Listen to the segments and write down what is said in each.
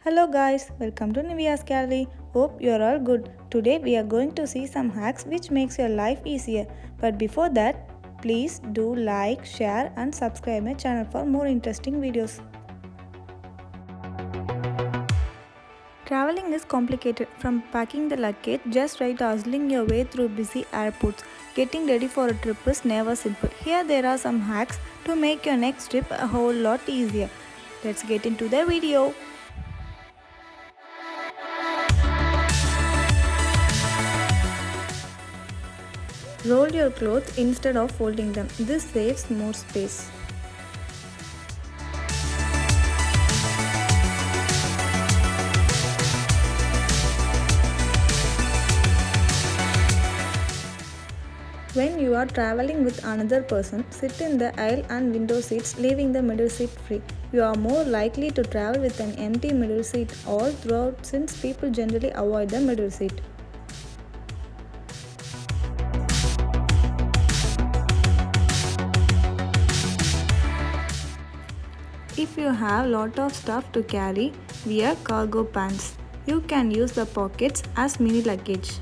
Hello guys, welcome to Nivea's Gallery. Hope you're all good. Today we are going to see some hacks which makes your life easier. But before that, please do like, share and subscribe my channel for more interesting videos. Traveling is complicated, from packing the luggage just right to hustling your way through busy airports. Getting ready for a trip is never simple. Here there are some hacks to make your next trip a whole lot easier. Let's get into the video. Roll your clothes instead of folding them. This saves more space. When you are traveling with another person, sit in the aisle and window seats, leaving the middle seat free. You are more likely to travel with an empty middle seat all throughout since people generally avoid the middle seat. If you have lot of stuff to carry, wear cargo pants. You can use the pockets as mini luggage.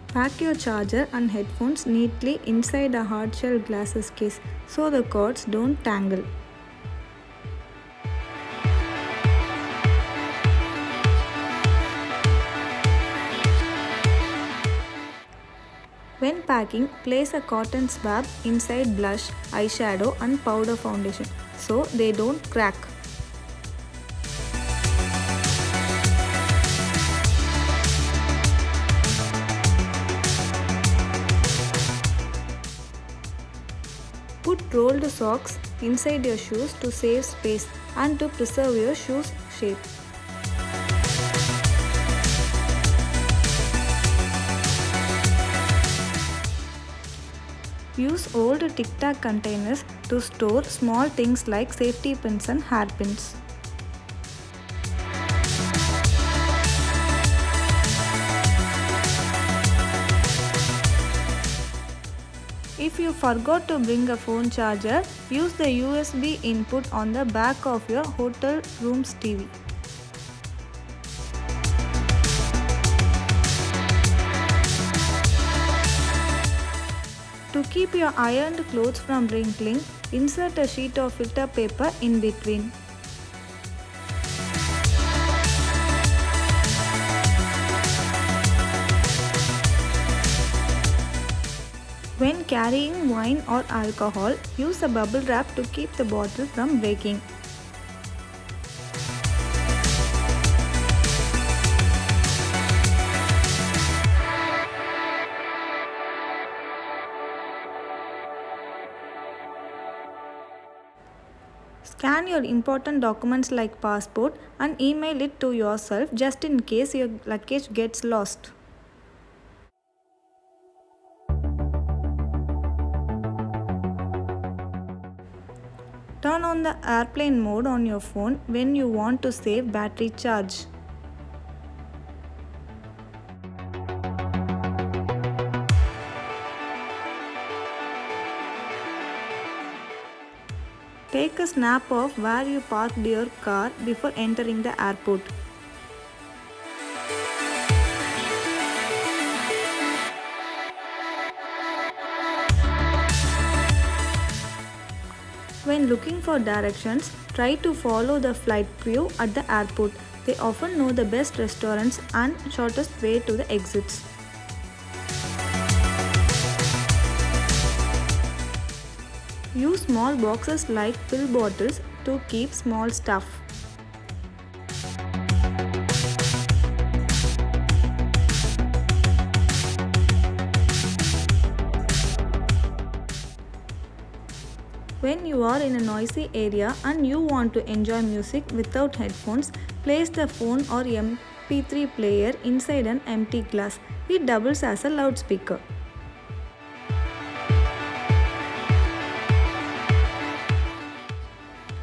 Pack your charger and headphones neatly inside a hard-shell glasses case so the cords don't tangle. When packing, place a cotton swab inside blush, eyeshadow and powder foundation so they don't crack. Put rolled socks inside your shoes to save space and to preserve your shoes' shape. Use old Tic Tac containers to store small things like safety pins and hairpins. If you forgot to bring a phone charger, use the USB input on the back of your hotel room's TV. To keep your ironed clothes from wrinkling, insert a sheet of filter paper in between. When carrying wine or alcohol, use a bubble wrap to keep the bottle from breaking. Scan your important documents like passport and email it to yourself just in case your luggage gets lost. Turn on the airplane mode on your phone when you want to save battery charge. Take a snap of where you parked your car before entering the airport. When looking for directions, try to follow the flight crew at the airport. They often know the best restaurants and shortest way to the exits. Use small boxes like pill bottles to keep small stuff. When you are in a noisy area and you want to enjoy music without headphones, place the phone or MP3 player inside an empty glass. It doubles as a loudspeaker.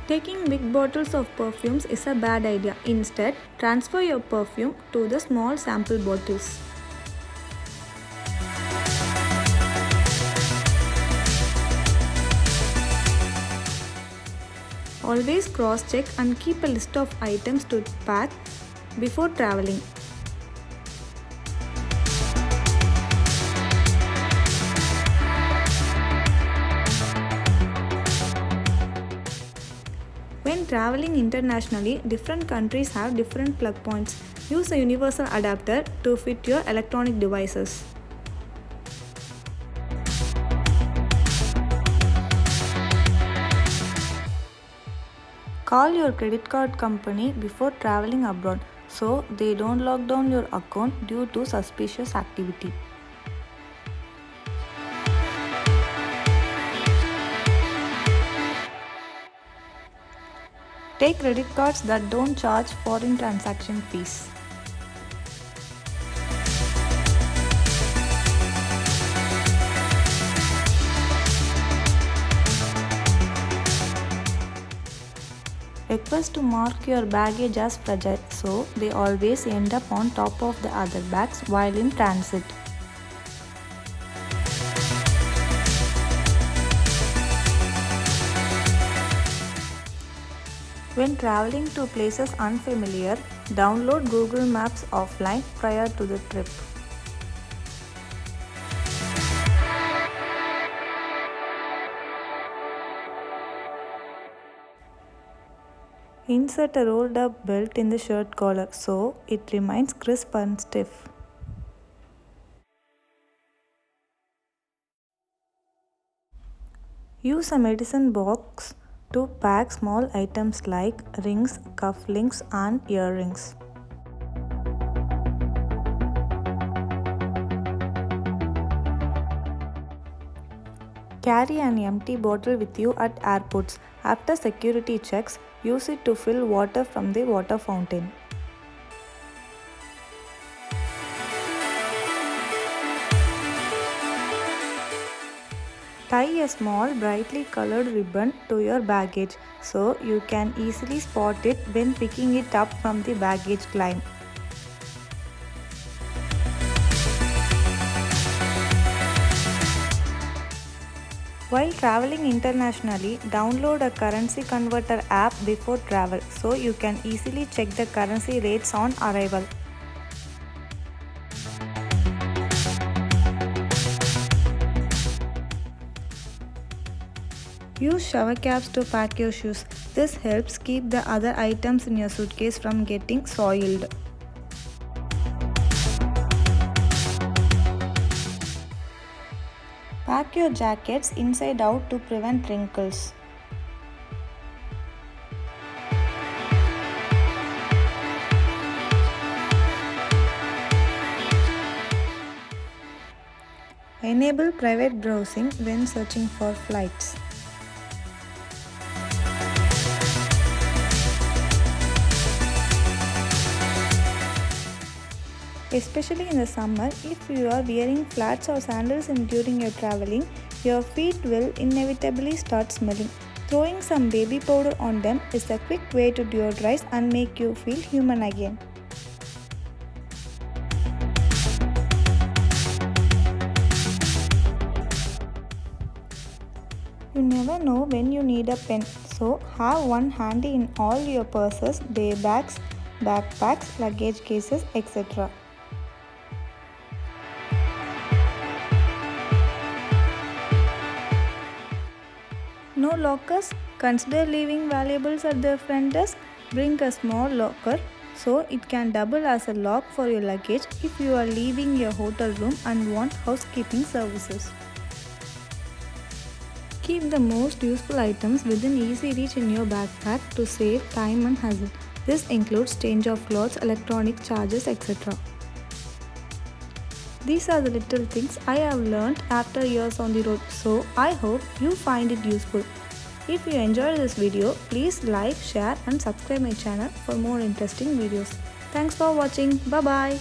Taking big bottles of perfumes is a bad idea. Instead, transfer your perfume to the small sample bottles. Always cross-check and keep a list of items to pack before traveling. When traveling internationally, different countries have different plug points. Use a universal adapter to fit your electronic devices. Call your credit card company before traveling abroad so they don't lock down your account due to suspicious activity. Take credit cards that don't charge foreign transaction fees. Request to mark your baggage as fragile so they always end up on top of the other bags while in transit. When traveling to places unfamiliar, download Google Maps offline prior to the trip. Insert a rolled up belt in the shirt collar so it remains crisp and stiff. Use a medicine box to pack small items like rings, cufflinks, and earrings. Carry an empty bottle with you at airports. After security checks, use it to fill water from the water fountain. Tie a small brightly colored ribbon to your baggage so you can easily spot it when picking it up from the baggage claim. While traveling internationally, download a currency converter app before travel so you can easily check the currency rates on arrival. Use shower caps to pack your shoes. This helps keep the other items in your suitcase from getting soiled. Pack your jackets inside out to prevent wrinkles. Enable private browsing when searching for flights. Especially in the summer, if you are wearing flats or sandals during your traveling, your feet will inevitably start smelling. Throwing some baby powder on them is a quick way to deodorize and make you feel human again. You never know when you need a pen, so have one handy in all your purses, day bags, backpacks, luggage cases, etc. No lockers? Consider leaving valuables at the front desk. Bring a small locker so it can double as a lock for your luggage if you are leaving your hotel room and want housekeeping services. Keep the most useful items within easy reach in your backpack to save time and hassle. This includes change of clothes, electronic chargers, etc. These are the little things I have learned after years on the road, so I hope you find it useful. If you enjoyed this video, please like, share and subscribe my channel for more interesting videos. Thanks for watching. Bye bye.